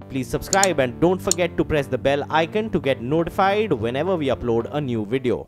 Please subscribe and don't forget to press the bell icon to get notified whenever we upload a new video.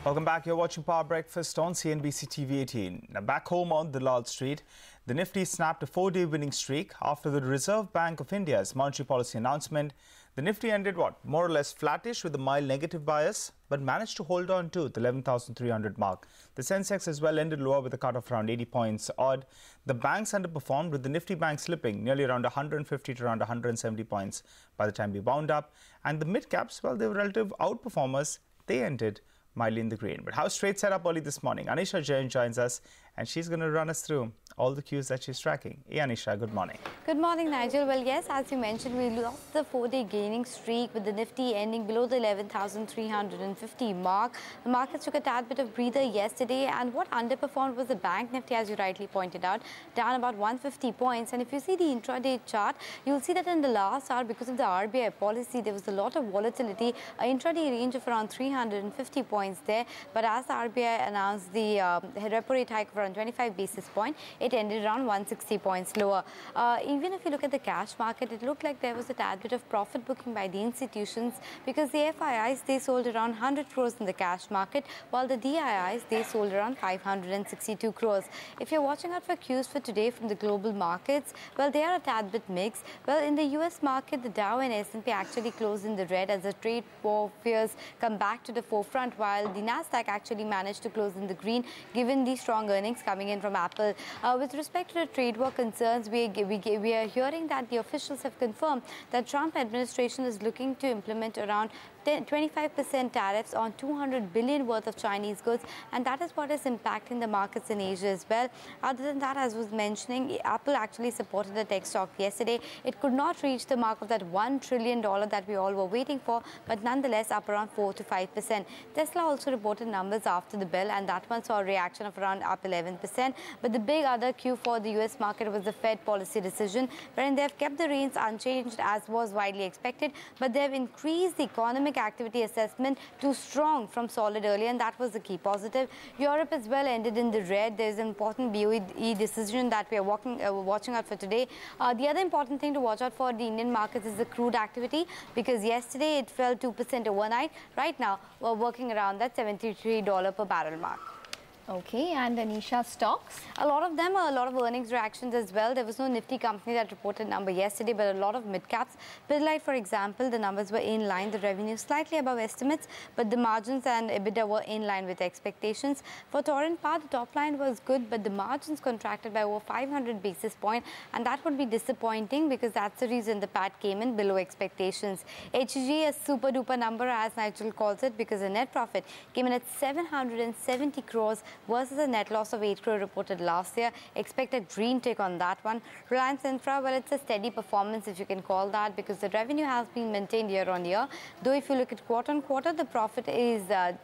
Welcome back. You're watching Power Breakfast on CNBC TV 18. Now back home on Dalal Street, the Nifty snapped a 4-day winning streak after the Reserve Bank of India's monetary policy announcement. The Nifty ended more or less flattish with a mild negative bias, but managed to hold on to the 11,300 mark. The Sensex as well ended lower with a cut of around 80 points odd. The banks underperformed, with the Nifty Bank slipping nearly around 150 to around 170 points by the time we wound up. And the mid-caps, well, they were relative outperformers. They ended mildly in the green. But how's trade set up early this morning? Anisha Jain joins us, and she's going to run us through all the cues that she's tracking. Hey, Anisha, good morning. Good morning, Nigel. Well, yes, as you mentioned, we lost the 4-day gaining streak with the Nifty ending below the 11,350 mark. The markets took a tad bit of breather yesterday, and what underperformed was the Bank Nifty, as you rightly pointed out, down about 150 points. And if you see the intraday chart, you'll see that in the last hour, because of the RBI policy, there was a lot of volatility, an intraday range of around 350 points there. But as the RBI announced the repo rate hike of around 25 basis points, it ended around 160 points lower. Even if you look at the cash market, it looked like there was a tad bit of profit booking by the institutions, because the FIIs, they sold around 100 crores in the cash market, while the DIIs, they sold around 562 crores. If you're watching out for cues for today from the global markets, well, they are a tad bit mixed. Well, in the US market, the Dow and S&P actually closed in the red as the trade war fears come back to the forefront, while the Nasdaq actually managed to close in the green, given the strong earnings coming in from Apple. With respect to the trade war concerns, we are hearing that the officials have confirmed that Trump administration is looking to implement around 25% tariffs on 200 billion worth of Chinese goods, and that is what is impacting the markets in Asia as well. Other than that, as was mentioning, Apple actually supported the tech stock yesterday. It could not reach the mark of that $1 trillion that we all were waiting for, but nonetheless up around 4 to 5%. Tesla also reported numbers after the bell, and that one saw a reaction of around up 11%. But the big other cue for the US market was the Fed policy decision, wherein they have kept the rates unchanged as was widely expected, but they have increased the economic activity assessment to strong from solid earlier, and that was the key positive. Europe as well ended in the red. There is an important BOE decision that we are watching out for today. The other important thing to watch out for the Indian markets is the crude activity, because yesterday it fell 2% overnight. Right now, we're working around that $73 per barrel mark. Okay, and Anisha, stocks? A lot of them are a lot of earnings reactions as well. There was no Nifty company that reported number yesterday, but a lot of mid-caps. Pidilite, for example, the numbers were in line. The revenue slightly above estimates, but the margins and EBITDA were in line with expectations. For Torrent Power, the top line was good, but the margins contracted by over 500 basis points, and that would be disappointing, because that's the reason the PAT came in below expectations. HG, a super-duper number, as Nigel calls it, because the net profit came in at 770 crores, versus a net loss of 8 crore reported last year. Expect a green tick on that one. Reliance Infra, well, it's a steady performance, if you can call that, because the revenue has been maintained year on year. Though if you look at quarter on quarter, the profit is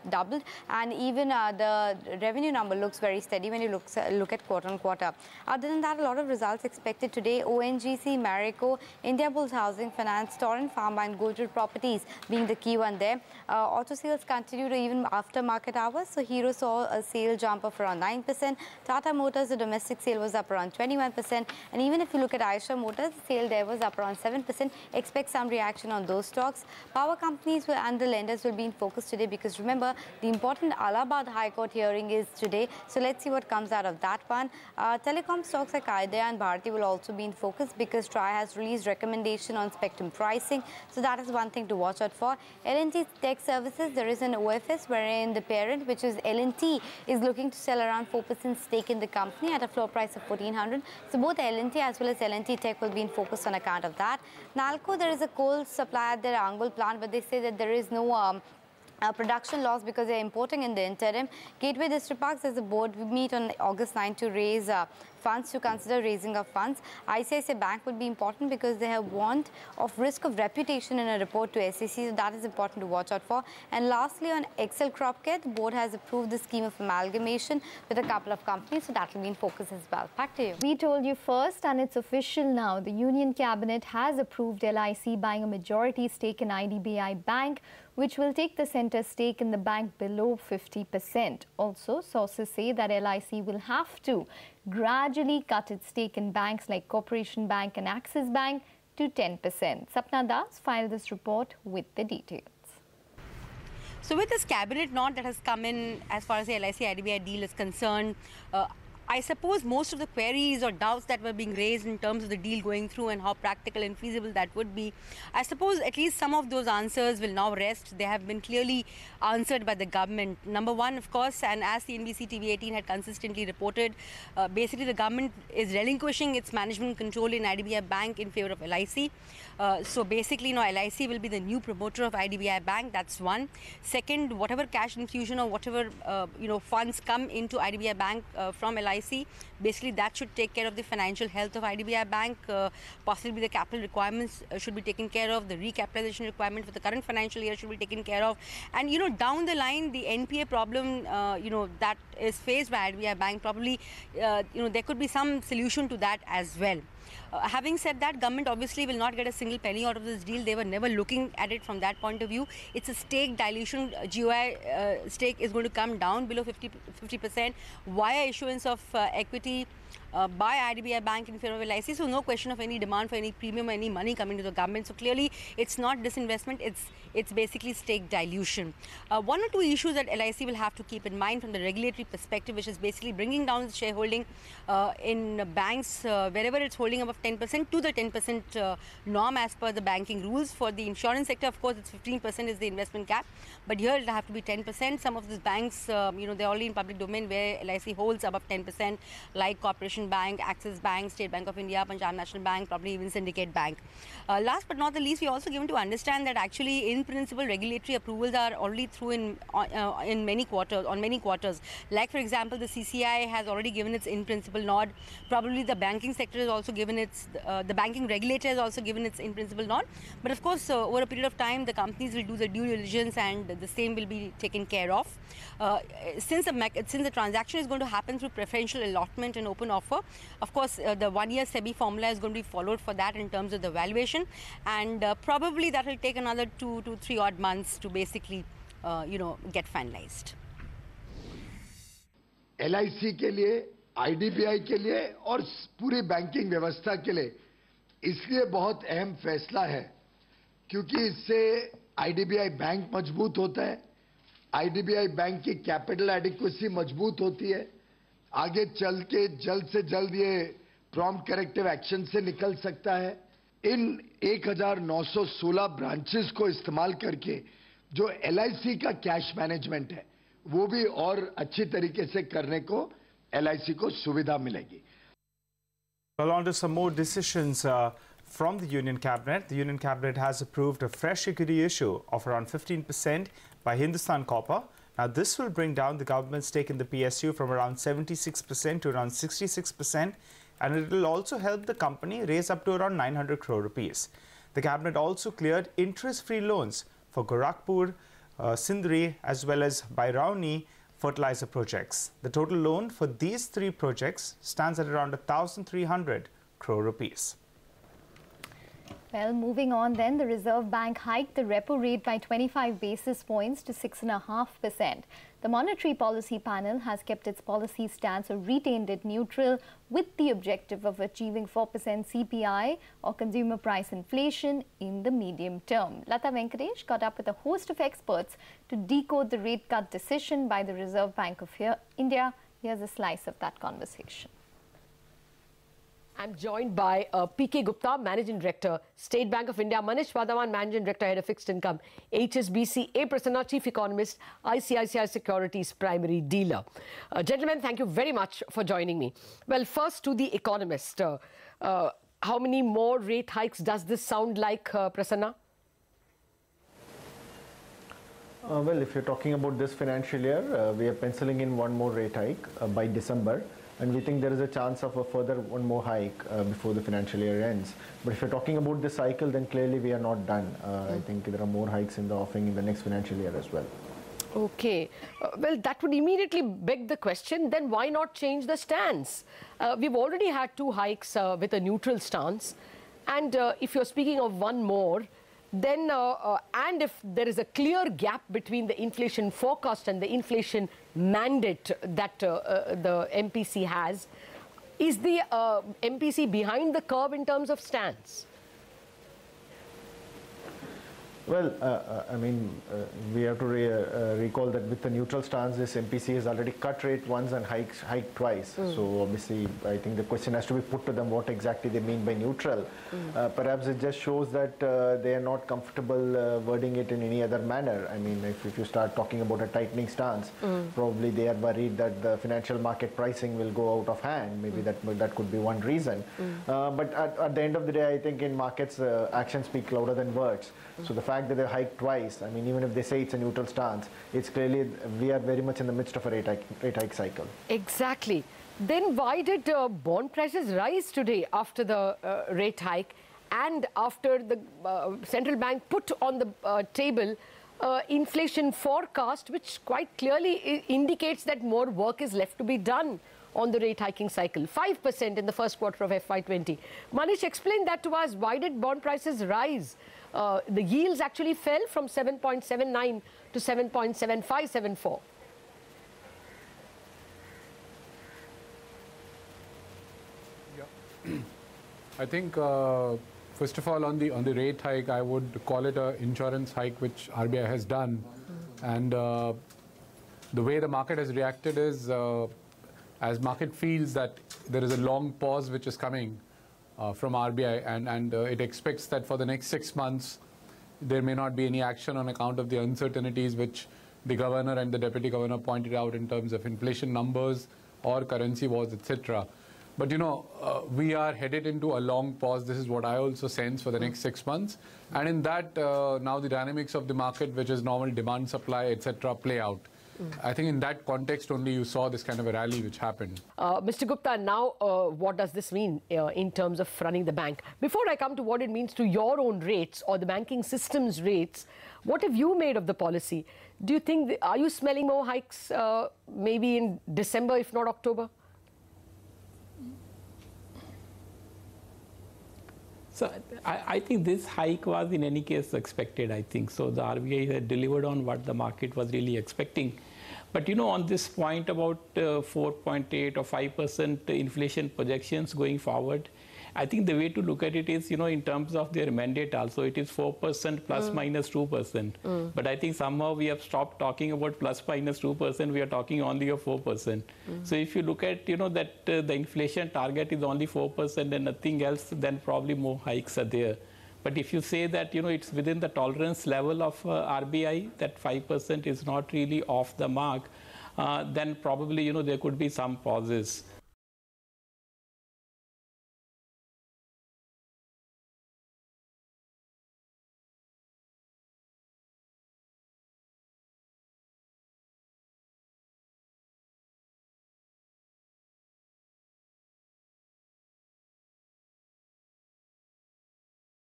doubled, and even the revenue number looks very steady when you look at quarter on quarter. Other than that, a lot of results expected today. ONGC, Marico, Indiabulls Housing Finance, Torrent Pharma, and Godrej Properties being the key one there. Auto sales continued even after market hours. So Hero saw a sale jump of around 9%. Tata Motors, the domestic sale was up around 21%. And even if you look at Eicher Motors, the sale there was up around 7%. Expect some reaction on those stocks. Power companies and the lenders will be in focus today, because remember, the important Allahabad High Court hearing is today. So let's see what comes out of that one. Telecom stocks like Idea and Bharti will also be in focus, because TRAI has released recommendation on spectrum pricing. So that is one thing to watch out for. L&T Tech Services, there is an OFS wherein the parent, which is L&T, is looking to sell around 4% stake in the company at a floor price of 1,400. So both L&T as well as L&T Tech will be in focus on account of that. Nalco, there is a coal supply at their Angul plant, but they say that there is no production loss because they're importing in the interim. Gateway Distriparks, there's a board meet on August 9 to raise funds, to consider raising of funds. ICICI Bank would be important because they have warned of risk of reputation in a report to SEC, so that is important to watch out for. And lastly, on Excel Crop Care, the board has approved the scheme of amalgamation with a couple of companies, so that will be in focus as well. Back to you. We told you first, and it's official now. The Union Cabinet has approved LIC buying a majority stake in IDBI Bank, which will take the centre's stake in the bank below 50%. Also, sources say that LIC will have to gradually cut its stake in banks like Corporation Bank and Axis Bank to 10%. Sapna Das filed this report with the details. So with this cabinet note that has come in as far as the LIC-IDBI deal is concerned, I suppose most of the queries or doubts that were being raised in terms of the deal going through and how practical and feasible that would be, I suppose at least some of those answers will now rest. They have been clearly answered by the government. Number one, of course, and as CNBC TV18 had consistently reported, basically the government is relinquishing its management control in IDBI Bank in favor of LIC. So basically, now LIC will be the new promoter of IDBI Bank. That's one. Second, whatever cash infusion or whatever funds come into IDBI Bank from LIC, basically that should take care of the financial health of IDBI Bank. Possibly the capital requirements should be taken care of. The recapitalization requirement for the current financial year should be taken care of. And down the line, the NPA problem that is faced by IDBI Bank, probably there could be some solution to that as well. Having said that, government obviously will not get a single penny out of this deal. They were never looking at it from that point of view. It's a stake dilution. GOI stake is going to come down below 50% via issuance of equity by IDBI Bank in favor of LIC. So no question of any demand for any premium or any money coming to the government. So clearly it's not disinvestment, it's basically stake dilution. One or two issues that LIC will have to keep in mind from the regulatory perspective, which is basically bringing down the shareholding in banks wherever it's holding above 10% to the 10% norm as per the banking rules. For the insurance sector, of course, it's 15% is the investment cap, but here it'll have to be 10%. Some of these banks, they're already in public domain where LIC holds above 10%, like Corporation Bank, Axis Bank, State Bank of India, Punjab National Bank, probably even Syndicate Bank. Last but not the least, we are also given to understand that actually in principle regulatory approvals are already through in many quarters. Like for example, the CCI has already given its in principle nod. Probably the banking sector has also given its, the banking regulator has also given its in principle nod. But of course, over a period of time, the companies will do the due diligence and the same will be taken care of. Since the transaction is going to happen through preferential allotment and open offer, of course, the 1 year SEBI formula is going to be followed for that in terms of the valuation, and probably that will take another 2 to 3 odd months to basically, get finalized. LIC के लिए, IDBI के लिए और पूरी banking व्यवस्था के लिए इसलिए बहुत अहम फैसला है क्योंकि इससे IDBI बैंक मजबूत होता है, IDBI बैंक की कैपिटल एडिक्वेसी मजबूत होती है, आगे चल के जल्द से जल्द ये प्रॉम्प्ट करेक्टिव एक्शन से निकल सकता है. इन 1916 ब्रांचेस को इस्तेमाल करके जो LIC का कैश मैनेजमेंट है वो भी और अच्छी तरीके से करने को LIC को सुविधा मिलेगी. Well, on to some more decisions from the Union Cabinet. The Union Cabinet has approved a fresh equity issue of around 15% by Hindustan Copper. Now, this will bring down the government's stake in the PSU from around 76% to around 66%, and it will also help the company raise up to around 900 crore rupees. The cabinet also cleared interest-free loans for Gorakhpur, Sindri, as well as Bairauni fertilizer projects. The total loan for these three projects stands at around 1,300 crore rupees. Well, moving on then, the Reserve Bank hiked the repo rate by 25 basis points to 6.5%. The Monetary Policy Panel has kept its policy stance or retained it neutral with the objective of achieving 4% CPI or consumer price inflation in the medium term. Lata Venkatesh got up with a host of experts to decode the rate cut decision by the Reserve Bank of India. Here's a slice of that conversation. I'm joined by P.K. Gupta, Managing Director, State Bank of India, Manish Vadawan, Managing Director, Head of Fixed Income, HSBC, A. Prasanna, Chief Economist, ICICI Securities Primary Dealer. Gentlemen, thank you very much for joining me. Well, first to the economist, how many more rate hikes does this sound like, Prasanna? Well, if you're talking about this financial year, we are penciling in one more rate hike by December. And we think there is a chance of a further one more hike before the financial year ends. But if you're talking about this cycle, then clearly we are not done. I think there are more hikes in the offing in the next financial year as well. Okay. Well, that would immediately beg the question, then why not change the stance? We've already had two hikes with a neutral stance. And if you're speaking of one more, then and if there is a clear gap between the inflation forecast and the inflation mandate that the MPC has, is the MPC behind the curve in terms of stance? Well, I mean, we have to recall that with the neutral stance, this MPC has already cut rate once and hiked twice. So obviously, I think the question has to be put to them what exactly they mean by neutral. Perhaps it just shows that they are not comfortable wording it in any other manner. I mean, if you start talking about a tightening stance, probably they are worried that the financial market pricing will go out of hand. Maybe that could be one reason. But at the end of the day, I think in markets, actions speak louder than words. So the fact that they hiked twice, I mean, even if they say it's a neutral stance, it's clearly we are very much in the midst of a rate hike cycle. Exactly. Then why did bond prices rise today after the rate hike and after the central bank put on the table inflation forecast, which quite clearly indicates that more work is left to be done on the rate hiking cycle, 5% in the first quarter of FY20. Manish, explain that to us. Why did bond prices rise? The yields actually fell from 7.79 to 7.7574. Yeah. I think first of all on the rate hike, I would call it an insurance hike which RBI has done, and the way the market has reacted is as market feels that there is a long pause which is coming from RBI, and it expects that for the next 6 months there may not be any action on account of the uncertainties which the governor and the deputy governor pointed out in terms of inflation numbers or currency wars, etc. But you know, we are headed into a long pause. This is what I also sense for the next 6 months, and in that now the dynamics of the market, which is normal demand, supply, etc., play out. I think in that context only you saw this kind of a rally which happened. Mr. Gupta, now what does this mean in terms of running the bank? Before I come to what it means to your own rates or the banking system's rates, what have you made of the policy? Do you think, are you smelling more hikes maybe in December, if not October? So I think this hike was in any case expected, I think. So the RBI had delivered on what the market was really expecting. But you know, on this point about 4.8 or 5% inflation projections going forward, I think the way to look at it is, you know, in terms of their mandate also, it is 4% plus minus 2%. But I think somehow we have stopped talking about plus minus 2%. We are talking only of 4%. So if you look at, you know, that the inflation target is only 4% and nothing else, then probably more hikes are there. But if you say that, you know, it's within the tolerance level of RBI, that 5% is not really off the mark, then probably, you know, there could be some pauses.